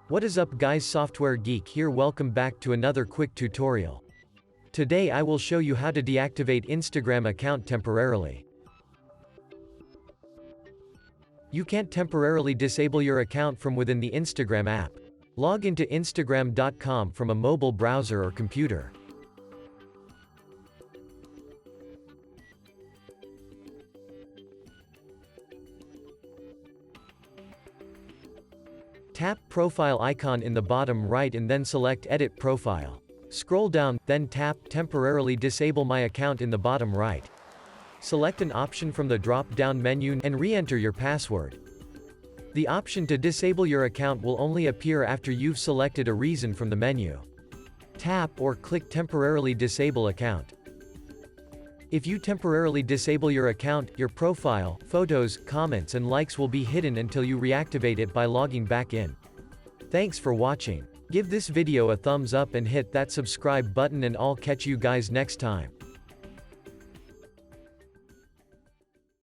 What is up guys, SoftwareGeek here, welcome back to another quick tutorial. Today I will show you how to deactivate Instagram account temporarily. You can't temporarily disable your account from within the Instagram app. Log into Instagram.com from a mobile browser or computer. Tap Profile icon in the bottom right and then select Edit Profile. Scroll down, then tap Temporarily Disable My Account in the bottom right. Select an option from the drop-down menu and re-enter your password. The option to disable your account will only appear after you've selected a reason from the menu. Tap or click Temporarily Disable Account. If you temporarily disable your account, your profile, photos, comments and likes will be hidden until you reactivate it by logging back in. Thanks for watching. Give this video a thumbs up and hit that subscribe button and I'll catch you guys next time.